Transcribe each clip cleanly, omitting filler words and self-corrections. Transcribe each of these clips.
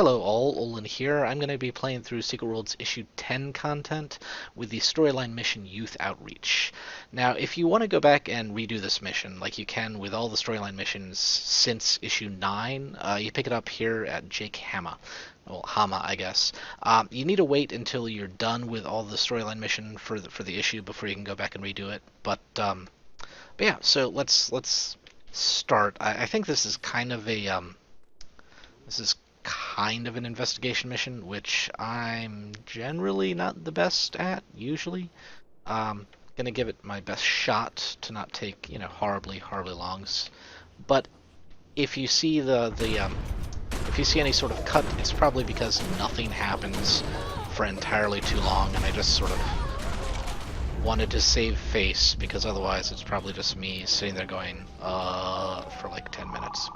Hello all, Olin here. I'm going to be playing through Secret Worlds Issue 10 content with the storyline mission Youth Outreach. Now, if you want to go back and redo this mission, like you can with all the storyline missions since Issue 9, you pick it up here at Jake Hama. Well, Hama, I guess. You need to wait until you're done with all the storyline mission for the issue before you can go back and redo it. But yeah, so let's start. I think this is kind of a this is kind of an investigation mission, which I'm generally not the best at, usually. Gonna give it my best shot to not take, horribly long. But if you see if you see any sort of cut, it's probably because nothing happens for entirely too long, and I just sort of wanted to save face, because otherwise it's probably just me sitting there going, for like 10 minutes.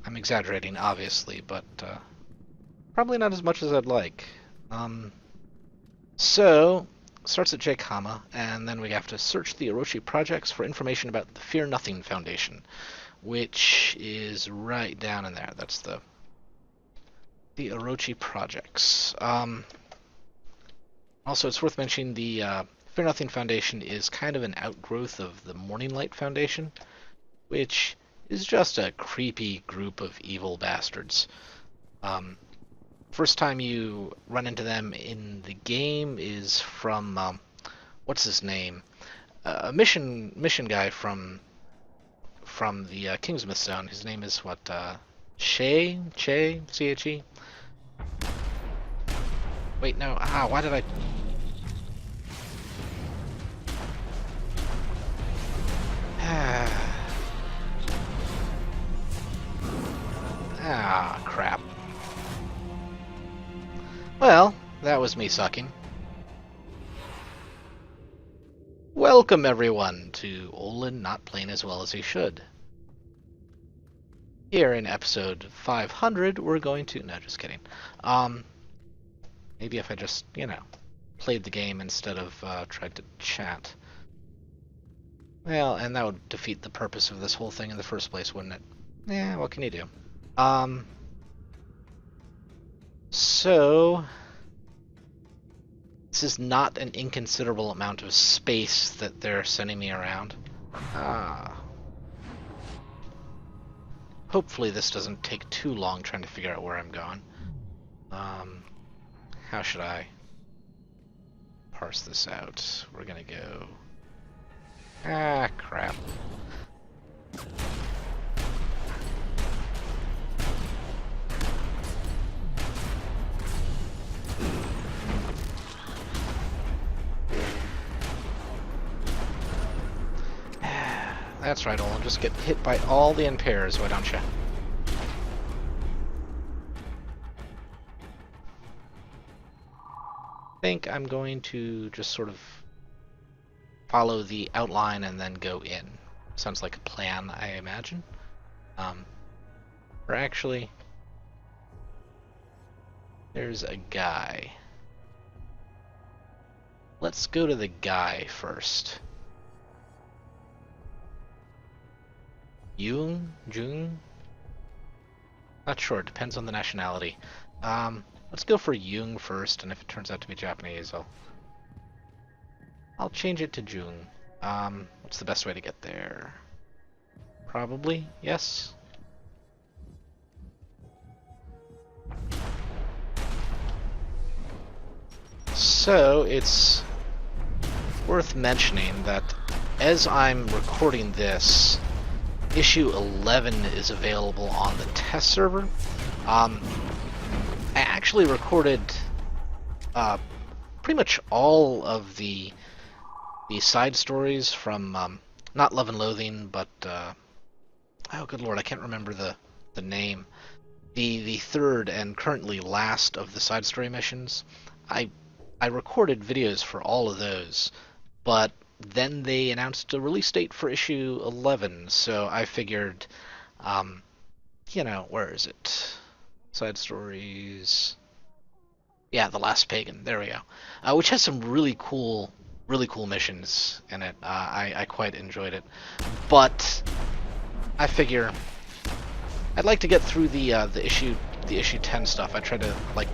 I'm exaggerating, obviously, but probably not as much as I'd like. So, starts at Jake Hama, and then we have to search the Orochi projects for information about the Fear Nothing Foundation, which is right down in there. That's the Orochi projects. Also, it's worth mentioning the Fear Nothing Foundation is kind of an outgrowth of the Morning Light Foundation, which is just a creepy group of evil bastards. First time you run into them in the game is from what's his name? A mission guy from the Kingsmith Zone. His name is what? Che, C-H-E. Wait, no. Why did I? Crap. Well, that was me sucking. Welcome, everyone, to Olin not playing as well as he should. Here in episode 500, we're going to... No, just kidding. Maybe if I just, played the game instead of tried to chat. Well, and that would defeat the purpose of this whole thing in the first place, wouldn't it? Yeah, what can you do? So this is not an inconsiderable amount of space that they're sending me around. Hopefully this doesn't take too long trying to figure out where I'm going. How should I parse this out? We're gonna go... crap. That's right, Olin. Just get hit by all the impairs, why don't you? I think I'm going to just sort of follow the outline and then go in. Sounds like a plan, I imagine. Or actually, there's a guy. Let's go to the guy first. Jung? Not sure, it depends on the nationality. Let's go for Jung first, and if it turns out to be Japanese, I'll change it to Jung. What's the best way to get there? Probably, yes? So, it's worth mentioning that as I'm recording this, Issue 11 is available on the test server. I actually recorded pretty much all of the side stories from not Love and Loathing, but oh good lord, I can't remember the name. The third and currently last of the side story missions. I recorded videos for all of those, but then they announced a release date for issue 11, so I figured, where is it? Side stories. Yeah, The Last Pagan. There we go. Which has some really cool missions in it. I quite enjoyed it, but I figure I'd like to get through the issue the issue 10 stuff, I try to like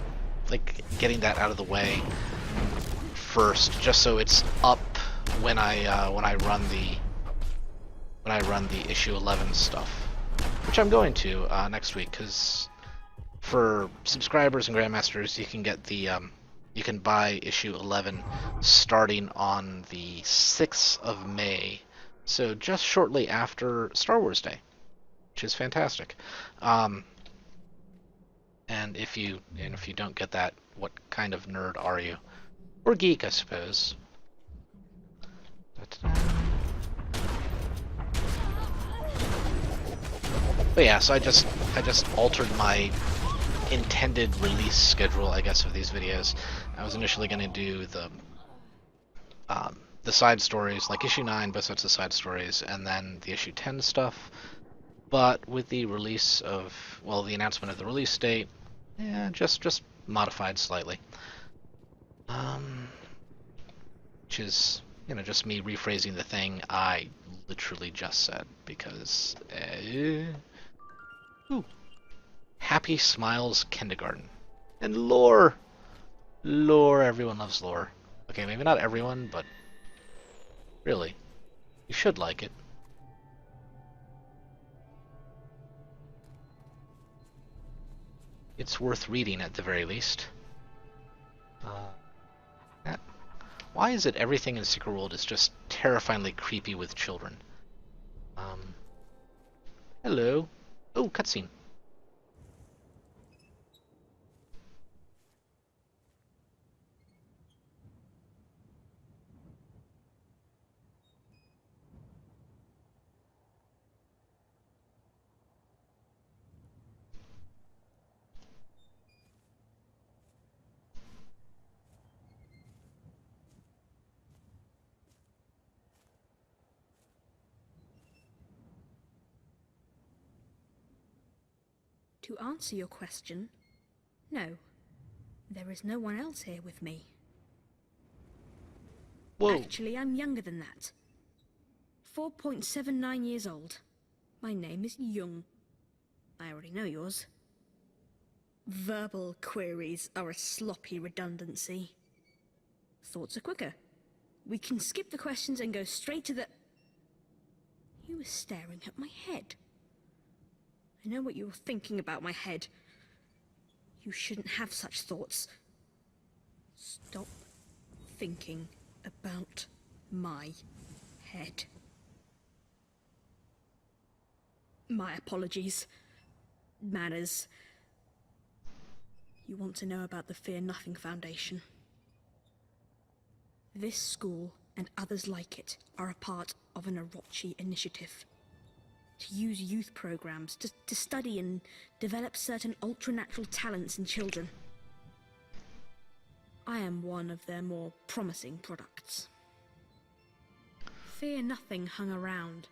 getting that out of the way first, just so it's up when I run the issue 11 stuff, which I'm going to next week, because for subscribers and grandmasters, you can get the you can buy issue 11 starting on the 6th of May, so just shortly after Star Wars Day, which is fantastic. And if you don't get that, what kind of nerd are you? Or geek, I suppose. But yeah, so I just altered my intended release schedule, I guess, of these videos. I was initially going to do the side stories, like issue 9, both sets of side stories, and then the issue 10 stuff. But with the release of, well, the announcement of the release date, yeah, just modified slightly. Which is, just me rephrasing the thing I literally just said, because ooh, Happy Smiles Kindergarten. And lore! Lore, everyone loves lore. Okay, maybe not everyone, but really, you should like it. It's worth reading at the very least. Why is it everything in Secret World is just terrifyingly creepy with children? Hello. Oh, cutscene. To answer your question, no. There is no one else here with me. Whoa. Actually, I'm younger than that. 4.79 years old. My name is Young. I already know yours. Verbal queries are a sloppy redundancy. Thoughts are quicker. We can skip the questions and go straight to the... You were staring at my head. I know what you were thinking about my head. You shouldn't have such thoughts. Stop thinking about my head. My apologies. Manners. You want to know about the Fear Nothing Foundation. This school and others like it are a part of an Orochi initiative. To use youth programs to study and develop certain ultra-natural talents in children. I am one of their more promising products. Fear Nothing hung around,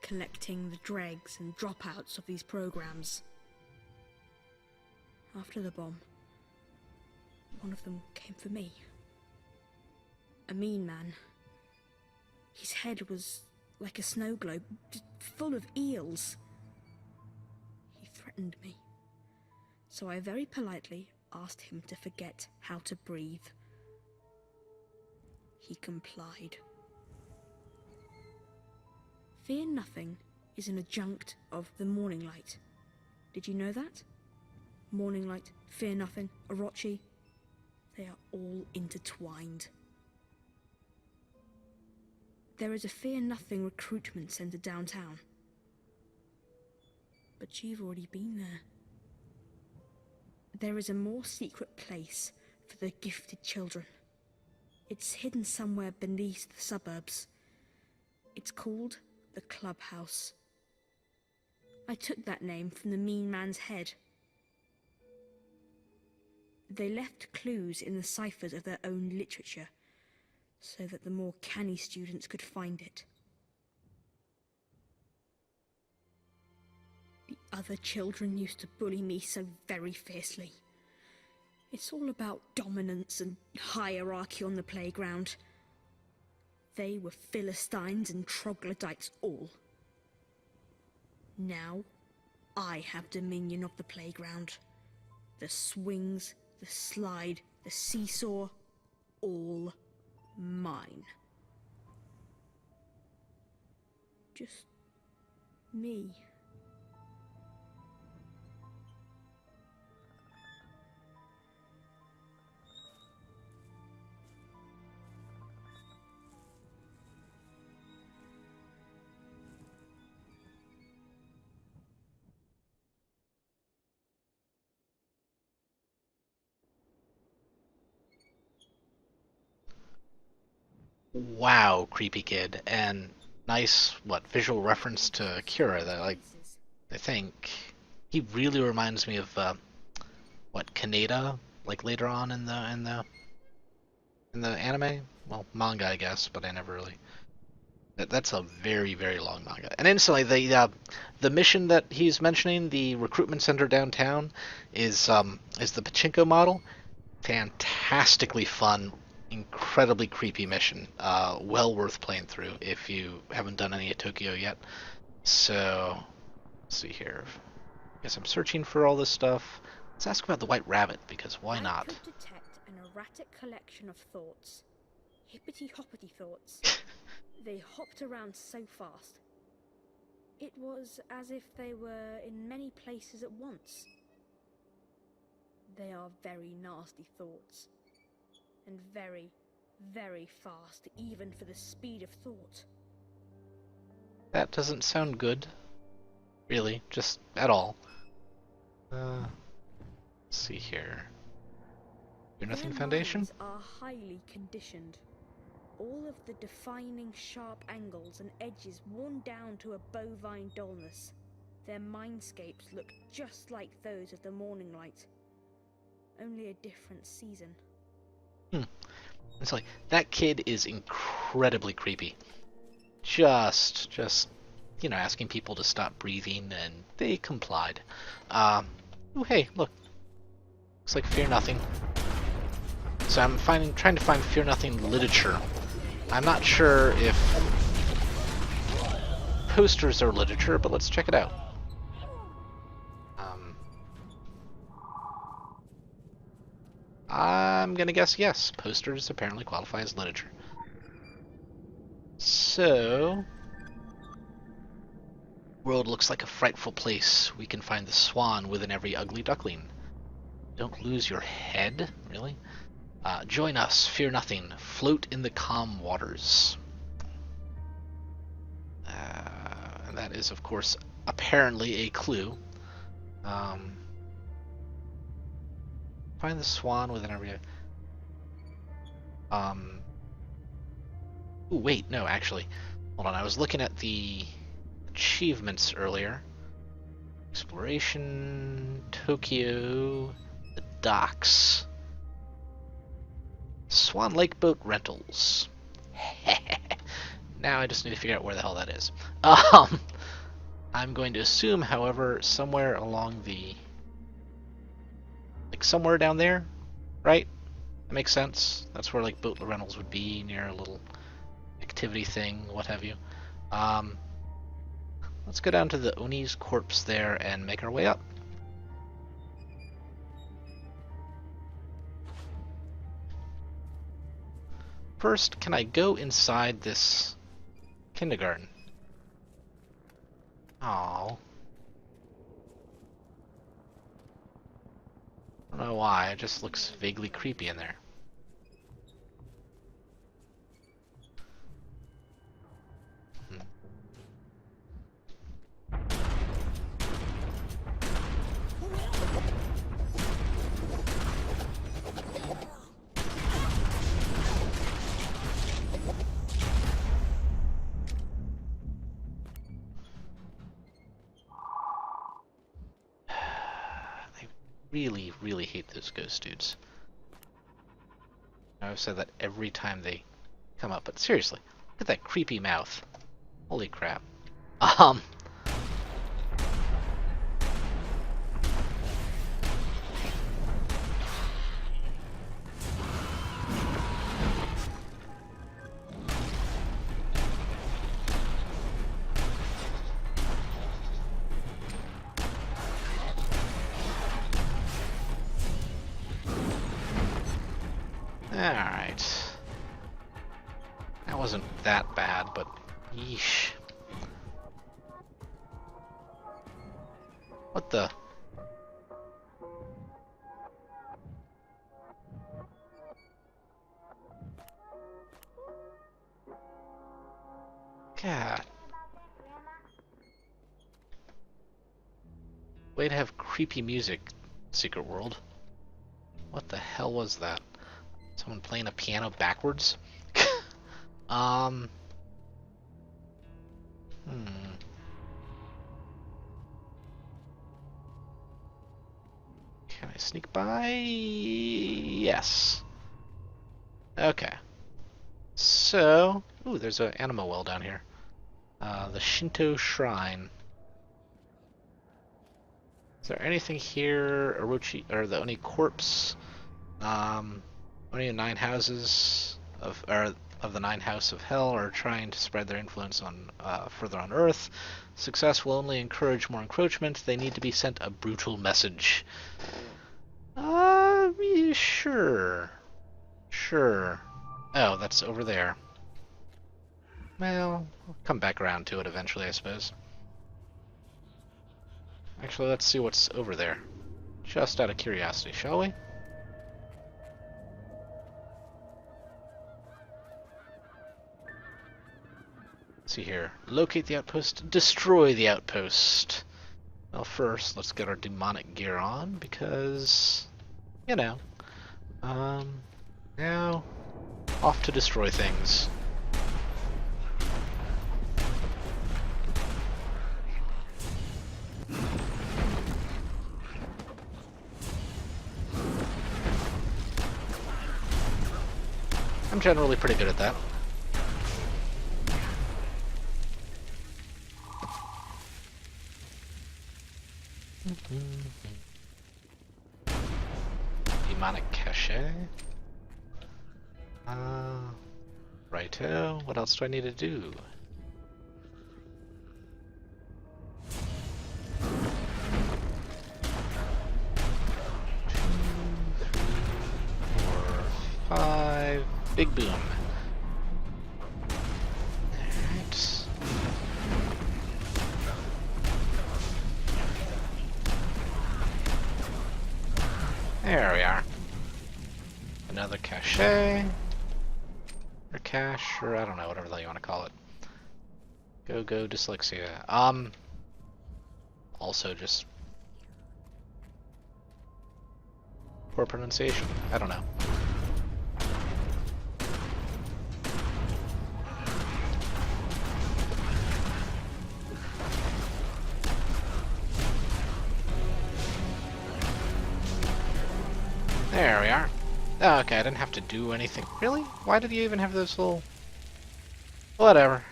collecting the dregs and dropouts of these programs. After the bomb, one of them came for me. A mean man. His head was like a snow globe, full of eels. He threatened me, so I very politely asked him to forget how to breathe. He complied. Fear Nothing is an adjunct of the Morning Light. Did you know that? Morning Light, Fear Nothing, Orochi, they are all intertwined. There is a Fear Nothing Recruitment Center downtown. But you've already been there. There is a more secret place for the gifted children. It's hidden somewhere beneath the suburbs. It's called the Clubhouse. I took that name from the mean man's head. They left clues in the ciphers of their own literature, so that the more canny students could find it. The other children used to bully me so very fiercely. It's all about dominance and hierarchy on the playground. They were Philistines and troglodytes all. Now, I have dominion of the playground. The swings, the slide, the seesaw, all mine. Just me. Wow, creepy kid, and nice visual reference to Kira. That I think he really reminds me of Kaneda, like later on in the anime, well, manga I guess, but I never really. That's a very very long manga. And instantly the mission that he's mentioning, the recruitment center downtown, is the pachinko model. Fantastically fun, incredibly creepy mission. Well worth playing through if you haven't done any at Tokyo yet. So, let's see here. I guess I'm searching for all this stuff. Let's ask about the White Rabbit, because why not? I could detect an erratic collection of thoughts. Hippity-hoppity thoughts. They hopped around so fast. It was as if they were in many places at once. They are very nasty thoughts. And very, very fast, even for the speed of thought. That doesn't sound good. Really, just at all. Let's see here. Fear Nothing Foundation? Their minds are highly conditioned. All of the defining sharp angles and edges worn down to a bovine dullness. Their mindscapes look just like those of the morning light. Only a different season. It's like, that kid is incredibly creepy. Just, asking people to stop breathing, and they complied. Oh, hey, look. Looks like Fear Nothing. So I'm trying to find Fear Nothing literature. I'm not sure if posters are literature, but let's check it out. I'm gonna guess yes. Posters apparently qualify as literature. So, world looks like a frightful place. We can find the swan within every ugly duckling. Don't lose your head, really? Join us, fear nothing. Float in the calm waters. And that is, of course, apparently a clue. Find the swan within every. Ooh, wait, no, actually, hold on. I was looking at the achievements earlier. Exploration, Tokyo, the docks, Swan Lake boat rentals. Now I just need to figure out where the hell that is. I'm going to assume, however, somewhere along the, like somewhere down there, right? That makes sense. That's where like boat rentals would be, near a little activity thing, what have you. Let's go down to the Oni's corpse there and make our way up. First, can I go inside this kindergarten? Oh. I don't know why, it just looks vaguely creepy in there. Really, really hate those ghost dudes. I've said that every time they come up, but seriously, look at that creepy mouth. Holy crap. Alright. That wasn't that bad, but yeesh. What the? God. Way to have creepy music, Secret World. What the hell was that? Someone playing a piano backwards? Hmm. Can I sneak by? Yes. Okay. So, ooh, there's an anima well down here. The Shinto Shrine. Is there anything here? Orochi, or the Oni corpse? Only the 9 houses of the 9 house of hell are trying to spread their influence on further on Earth. Success will only encourage more encroachment. They need to be sent a brutal message. Yeah, sure. Sure. Oh, that's over there. Well, I'll come back around to it eventually, I suppose. Actually, let's see what's over there. Just out of curiosity, shall we? Let's see here. Locate the outpost, destroy the outpost. Well, first, let's get our demonic gear on, because, you know. Now, off to destroy things. I'm generally pretty good at that. Demonic cachet. Righto. What else do I need to do? Big boom. Alright. There we are. Another cachet. Or cache, or I don't know, whatever the hell you want to call it. Go dyslexia. Also just poor pronunciation. I don't know. There we are. Oh, okay, I didn't have to do anything. Really? Why did you even have those little... Whatever.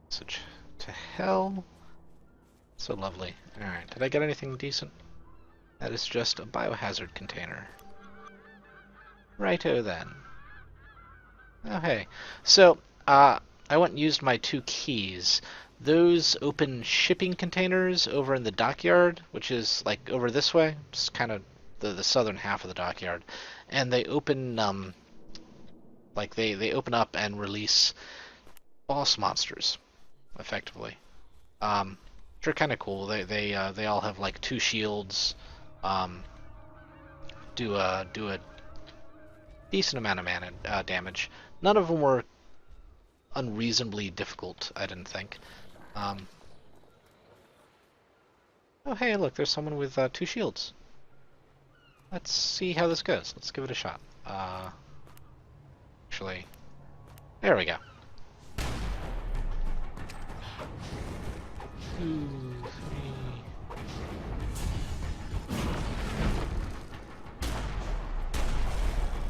Message to hell. So lovely. Alright, did I get anything decent? That is just a biohazard container. Righto then. Oh hey. So, I went and used my 2 keys. Those open shipping containers over in the dockyard, which is like over this way, just kind of the southern half of the dockyard, and they open like they open up and release boss monsters, effectively. Which are kind of cool. They all have like 2 shields, do a decent amount of damage. None of them were unreasonably difficult, I didn't think. Oh hey, look, there's someone with 2 shields. Let's see how this goes. Let's give it a shot. Actually, there we go. 2, 3.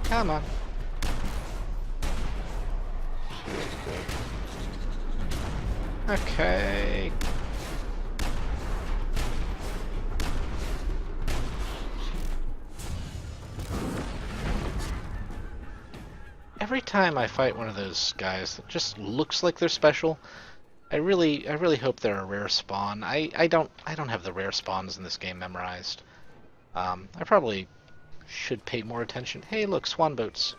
Come on. Okay. Every time I fight one of those guys that just looks like they're special, I really hope they're a rare spawn. I don't have the rare spawns in this game memorized. I probably should pay more attention. Hey, look, swan boats.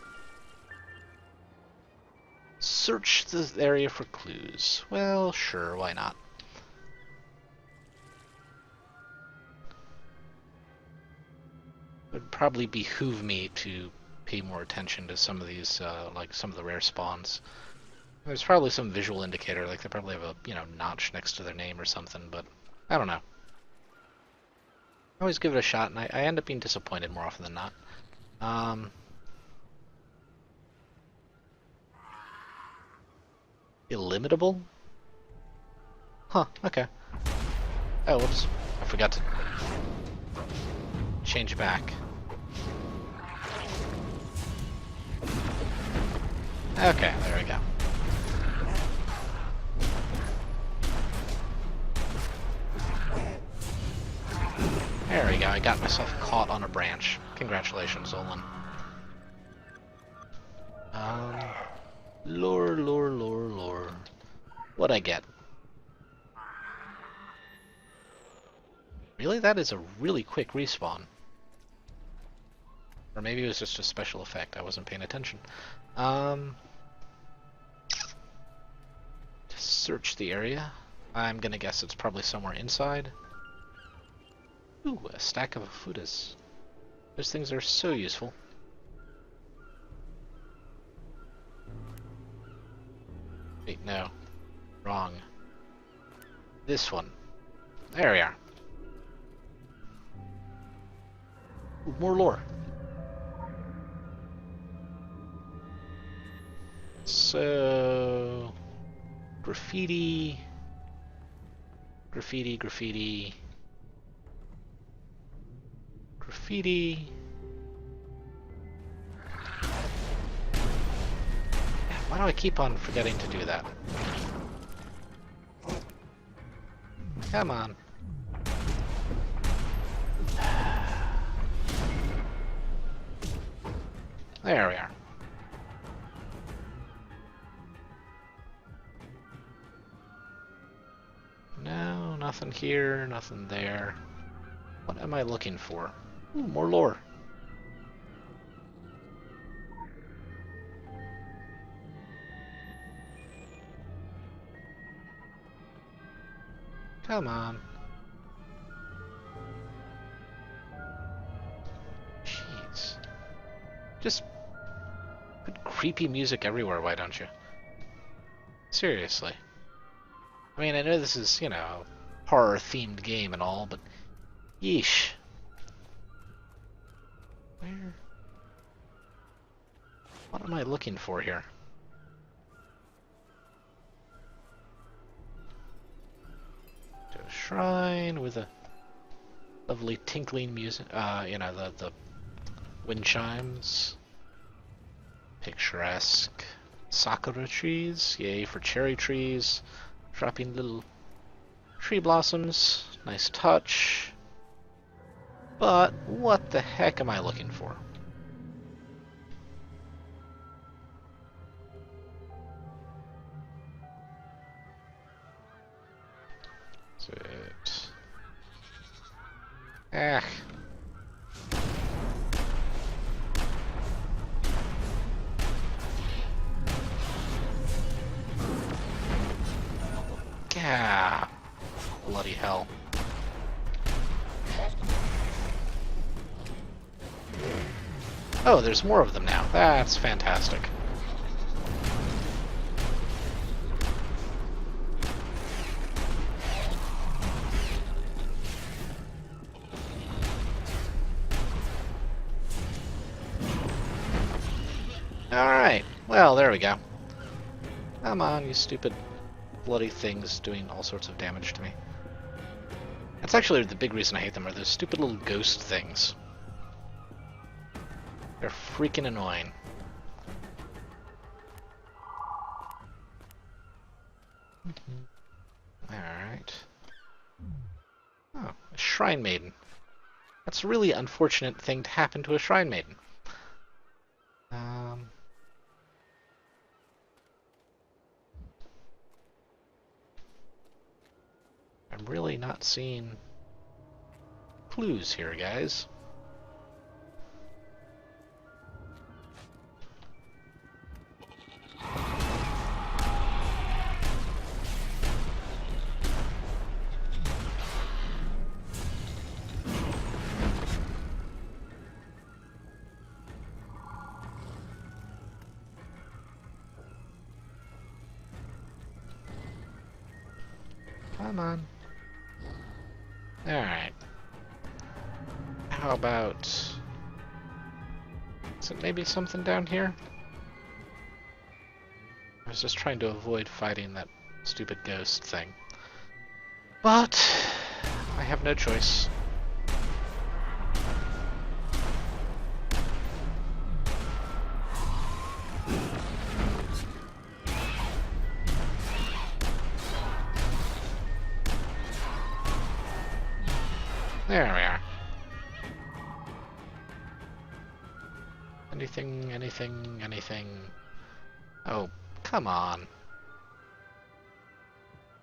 Search the area for clues. Well, sure, why not? It would probably behoove me to pay more attention to some of these, like some of the rare spawns. There's probably some visual indicator, like they probably have a, notch next to their name or something, but I don't know. I always give it a shot, and I end up being disappointed more often than not. Illimitable? Huh, okay. Oh, whoops. I forgot to change back. Okay, there we go. There we go, I got myself caught on a branch. Congratulations, Olin. Lore. What'd I get? Really? That is a really quick respawn. Or maybe it was just a special effect, I wasn't paying attention. To search the area. I'm gonna guess it's probably somewhere inside. Ooh, a stack of Hoodoos. Those things are so useful. Wait, no. Wrong. This one. There we are. Ooh, more lore. So... Graffiti... Graffiti... Why do I keep on forgetting to do that? Come on. There we are. No, nothing here, nothing there. What am I looking for? Ooh, more lore. Come on. Jeez. Just put creepy music everywhere, why don't you? Seriously. I mean, I know this is, horror-themed game and all, but yeesh. Where? What am I looking for here? To a shrine with a lovely tinkling music. The wind chimes. Picturesque. Sakura trees. Yay for cherry trees. Dropping little tree blossoms. Nice touch. But what the heck am I looking for? That's it. Ah. Gah. Bloody hell. Oh, there's more of them now. That's fantastic. Alright, well, there we go. Come on, you stupid bloody things doing all sorts of damage to me. That's actually the big reason I hate them, are those stupid little ghost things. They're freaking annoying. Alright. Oh, a Shrine Maiden. That's a really unfortunate thing to happen to a Shrine Maiden. I'm really not seeing clues here, guys. Come on. Alright. How about... Is it maybe something down here? I was just trying to avoid fighting that stupid ghost thing. But... I have no choice. There we are. Anything. Oh, come on.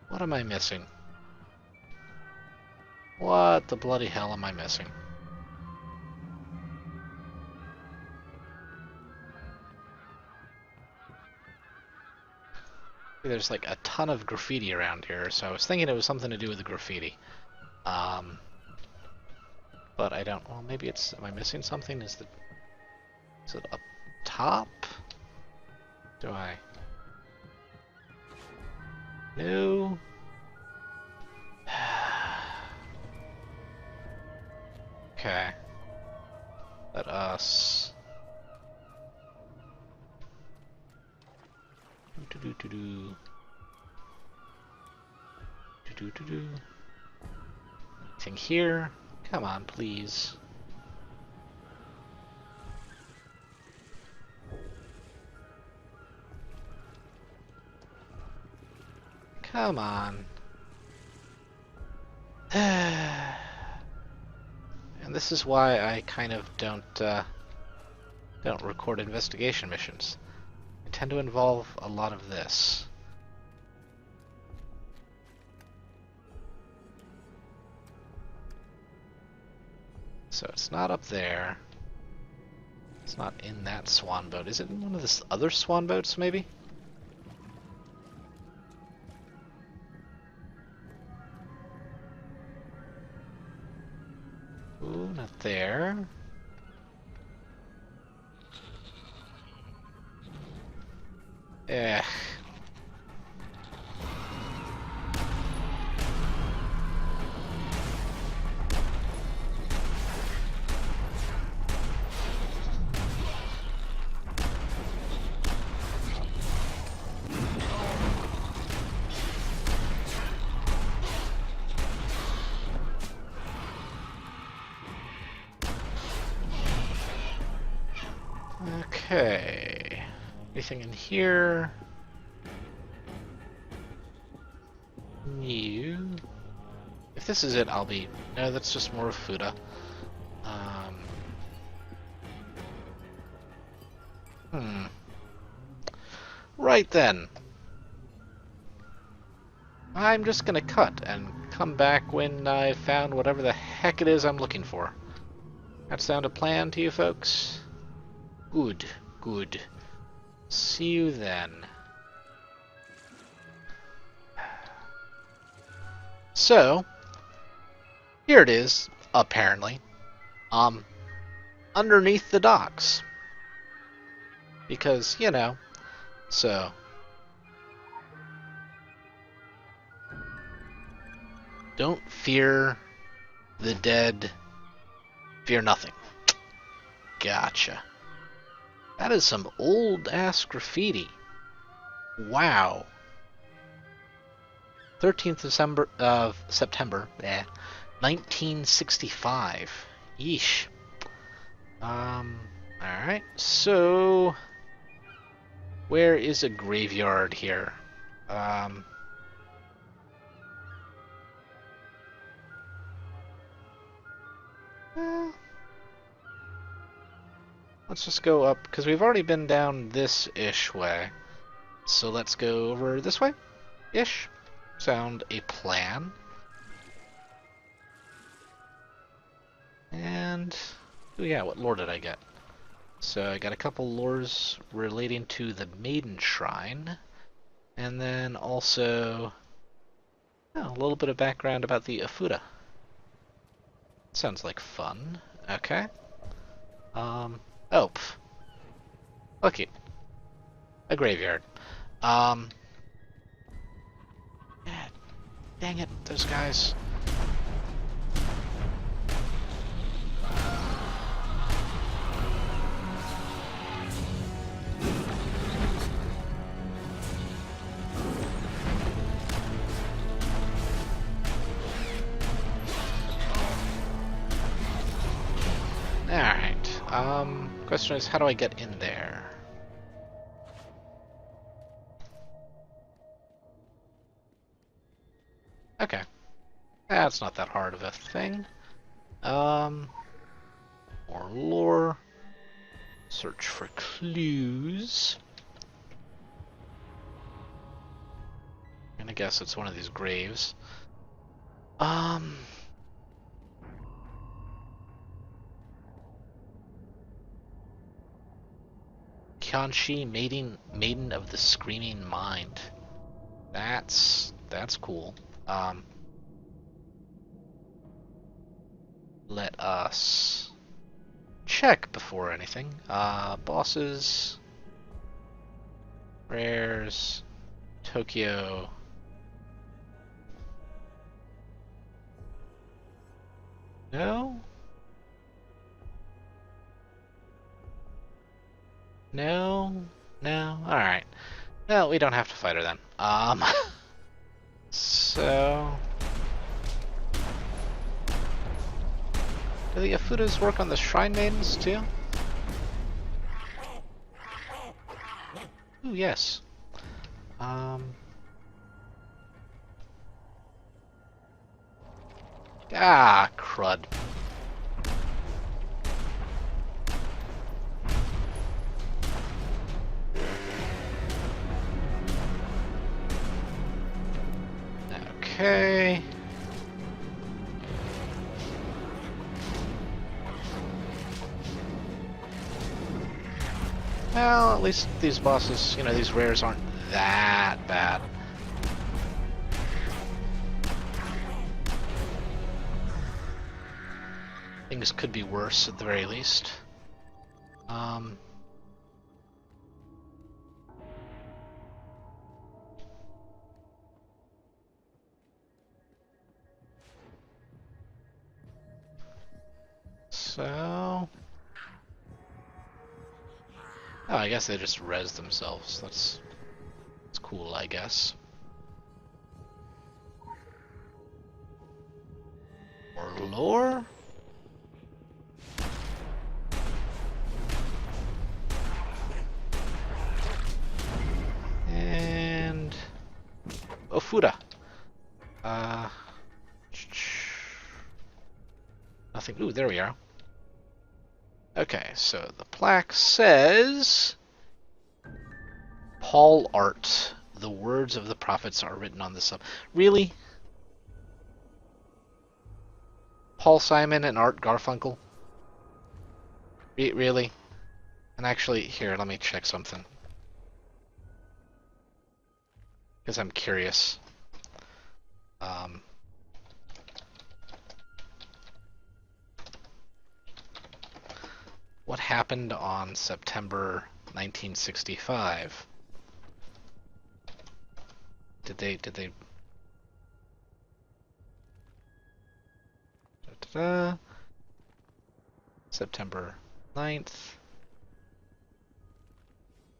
What am I missing? What the bloody hell am I missing? There's like a ton of graffiti around here, so I was thinking it was something to do with the graffiti. But I don't. Well, maybe it's. Am I missing something? Is it up top? Do I? No. Okay. Let us. Anything here? Come on, please. Come on. And this is why I kind of don't record investigation missions. They tend to involve a lot of this. So it's not up there. It's not in that swan boat. Is it in one of the other swan boats, maybe? Ooh, not there. Eh. Okay. Anything in here? New. If this is it, I'll be. No, that's just more of Fuda. Right then. I'm just gonna cut and come back when I found whatever the heck it is I'm looking for. That sound a plan to you folks? Good, good. See you then. So, here it is, apparently. Underneath the docks. Because, you know, so. Don't fear the dead. Fear nothing. Gotcha. That is some old-ass graffiti. Wow. 13th of September, 1965. Yeesh. Alright, so... Where is a graveyard here? Let's just go up, because we've already been down this-ish way. So let's go over this way-ish. Sound a plan. And... oh yeah, what lore did I get? So I got a couple lores relating to the Maiden Shrine. And then also... oh, a little bit of background about the Afuda. Sounds like fun. Okay. Oh, pff. Look, a graveyard. Dang it, those guys. Alright, question is, how do I get in there? Okay. That's not that hard of a thing. More lore. Search for clues. I'm gonna guess it's one of these graves. Kyanshi, maiden of the Screaming Mind. That's cool. Let us check before anything. Bosses, rares, Tokyo. No? No? No? Alright. Well, we don't have to fight her then. So... Do the Yafudas work on the Shrine Maidens too? Ooh, yes. Ah, crud. Okay. Well, at least these bosses, these rares aren't that bad. Things could be worse at the very least. So... Oh, I guess they just res themselves. That's cool, I guess. Or lore? And... Ofuda. Nothing. Ooh, there we are. Okay, so the plaque says... Paul Art. The words of the prophets are written on the sub. Really? Paul Simon and Art Garfunkel? Really? And actually, here, let me check something. Because I'm curious. What happened on September 1965? Did they Da-da-da. September 9th.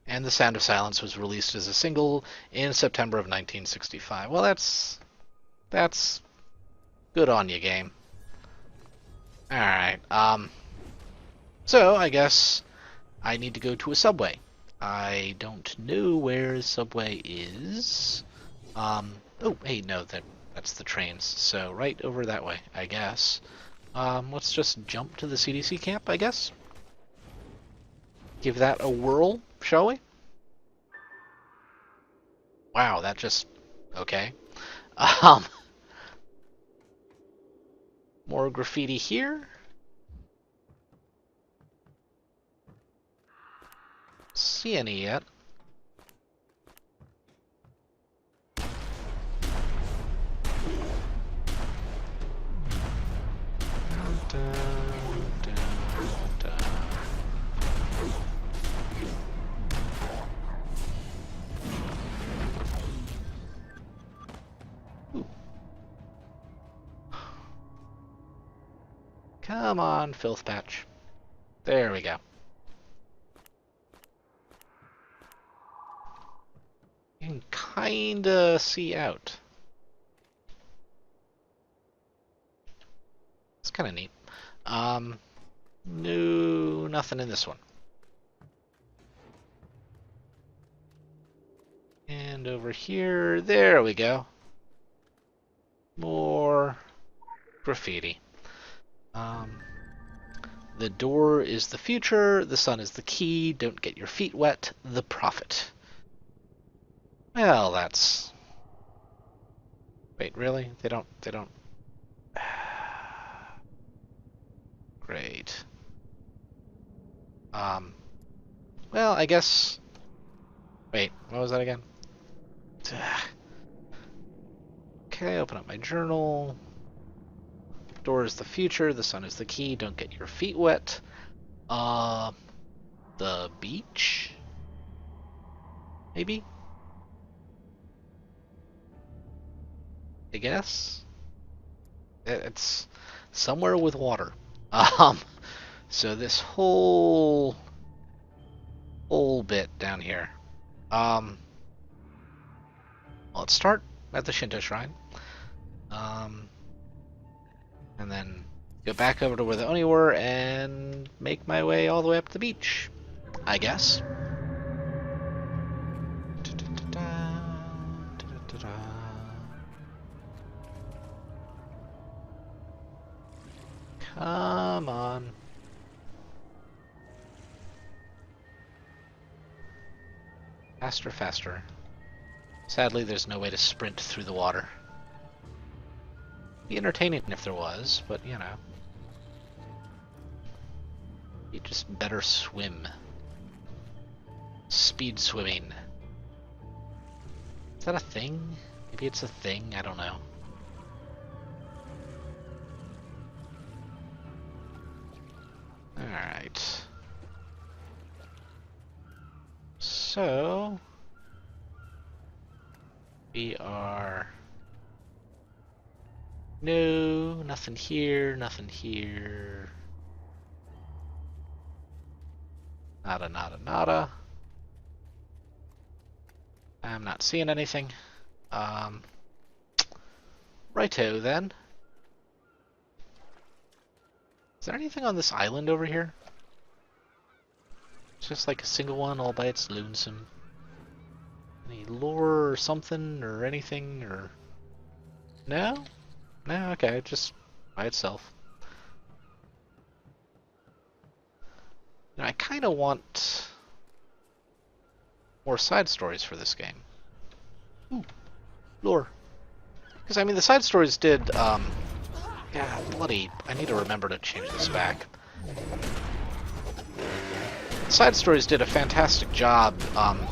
And The Sound of Silence was released as a single in September of 1965. Well, that's good on you, game. Alright, so I guess I need to go to a subway. I don't know where a subway is. Oh, hey, no, that's the trains. So right over that way, I guess. Let's just jump to the CDC camp, I guess. Give that a whirl, shall we? Wow, that just... okay. More graffiti here. See any yet? Come on, filth patch. There we go. You can kinda see out. It's kind of neat. No, nothing in this one. And over here, there we go. More graffiti. The door is the future, the sun is the key, don't get your feet wet, the prophet. Well, that's... Wait, really? They don't... Great. Well, I guess... Wait, what was that again? Okay, open up my journal. Door is the future, the sun is the key, don't get your feet wet. The beach? Maybe? I guess? It's somewhere with water. So this whole bit down here. Let's start at the Shinto shrine. And then go back over to where the Oni were and make my way all the way up to the beach, I guess. Come on. Faster, faster. Sadly, there's no way to sprint through the water. Be entertaining if there was, but you know. You just better swim. Speed swimming. Is that a thing? Maybe it's a thing, I don't know. Alright. So... we are... No, nothing here, nothing here. Nada, nada, nada. I'm not seeing anything. Righto then. Is there anything on this island over here? It's just like a single one all by its lonesome. Any lore or something or anything or... No? No, okay, just by itself. Now, I kind of want more side stories for this game. Ooh, lore. Because, I mean, the side stories did, yeah, bloody... I need to remember to change this back. The side stories did a fantastic job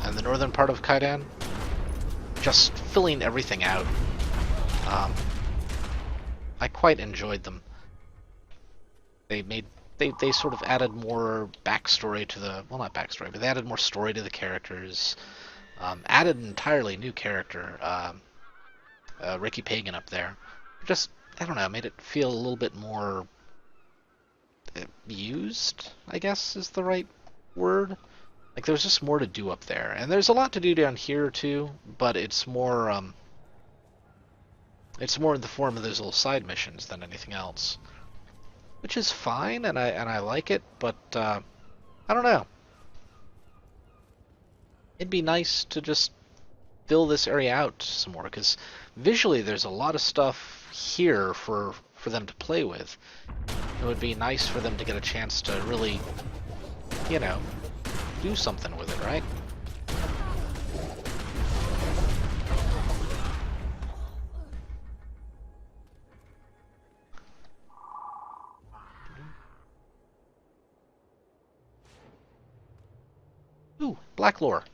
in the northern part of Kaidan. Just filling everything out. I quite enjoyed them. They sort of added more backstory to the... Well, not backstory, but they added more story to the characters. Added an entirely new character. Ricky Pagan up there. Just, I don't know, made it feel a little bit more used, I guess is the right word. Like, there's just more to do up there. And there's a lot to do down here, too, but it's more in the form of those little side missions than anything else. Which is fine, and I like it, but, I don't know. It'd be nice to just fill this area out some more, because visually there's a lot of stuff here for them to play with. It would be nice for them to get a chance to really, you know, do something with it, right? Ooh, black lore.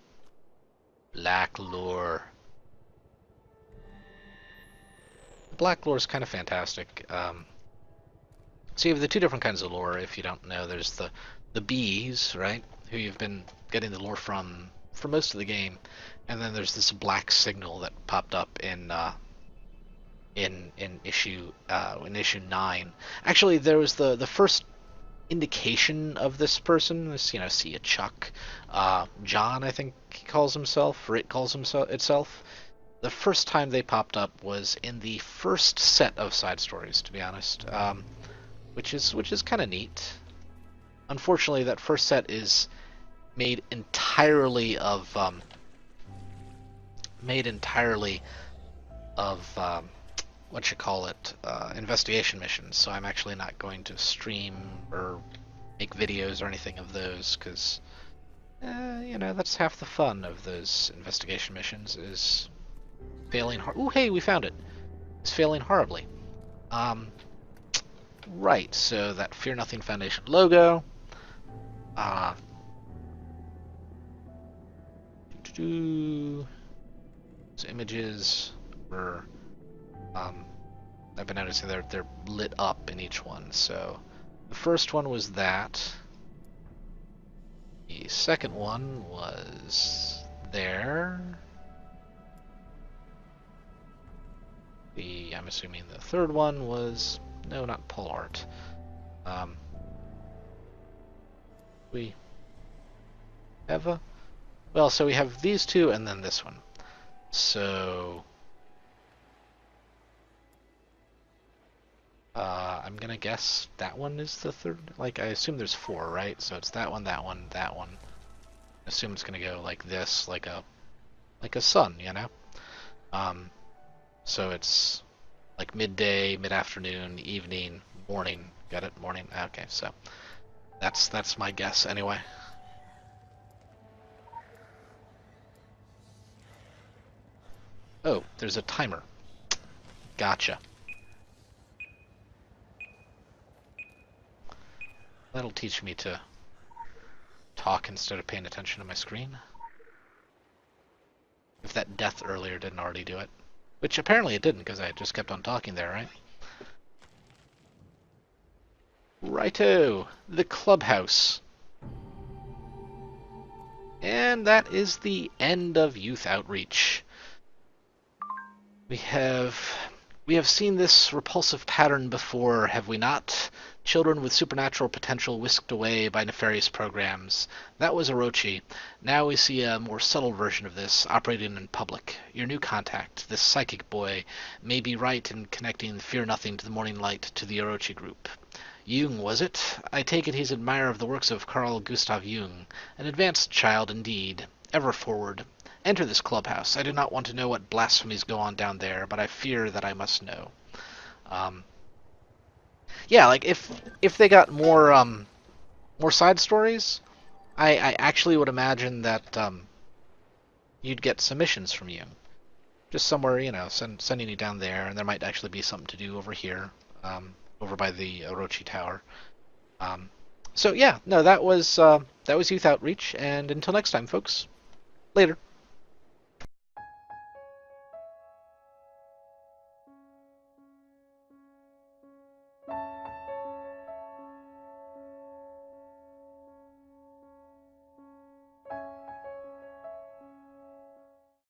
Black lore. Black lore is kind of fantastic. So you have the two different kinds of lore. If you don't know, there's the bees, right, who you've been getting the lore from for most of the game, and then there's this black signal that popped up in in issue 9. Actually, there was the first indication of this person. This, see a Chuck, John, I think he calls himself, or it calls himself itself. The first time they popped up was in the first set of side stories, to be honest, which is kind of neat. Unfortunately, that first set is made entirely of what you call it, investigation missions. So I'm actually not going to stream or make videos or anything of those because, that's half the fun of those investigation missions is failing. Ooh, hey, we found it. It's failing horribly. Right. So that Fear Nothing Foundation logo. Those images were. I've been noticing they're lit up in each one. So the first one was that. The second one was there. I'm assuming the third one was no, not pole art. We have so we have these two and then this one. So I'm gonna guess that one is the third. Like, I assume there's 4, right? So it's that one, that one, that one. I assume it's gonna go like this, like a sun, So it's like midday, mid-afternoon, evening, morning. Got it? Morning. Okay, so that's my guess anyway. Oh, there's a timer. Gotcha. That'll teach me to talk instead of paying attention to my screen. If that death earlier didn't already do it. Which apparently it didn't, because I just kept on talking there, right? Righto! The clubhouse. And that is the end of Youth Outreach. We have seen this repulsive pattern before, have we not? Children with supernatural potential whisked away by nefarious programs. That was Orochi. Now we see a more subtle version of this, operating in public. Your new contact, this psychic boy, may be right in connecting Fear Nothing to the Morning Light to the Orochi group. Jung, was it? I take it he's an admirer of the works of Carl Gustav Jung. An advanced child indeed. Ever forward. Enter this clubhouse. I do not want to know what blasphemies go on down there, but I fear that I must know. Yeah, like if they got more side stories, I actually would imagine that you'd get submissions from you, just somewhere, sending you down there, and there might actually be something to do over here, over by the Orochi Tower. So yeah, no, that was Youth Outreach, and until next time, folks, later.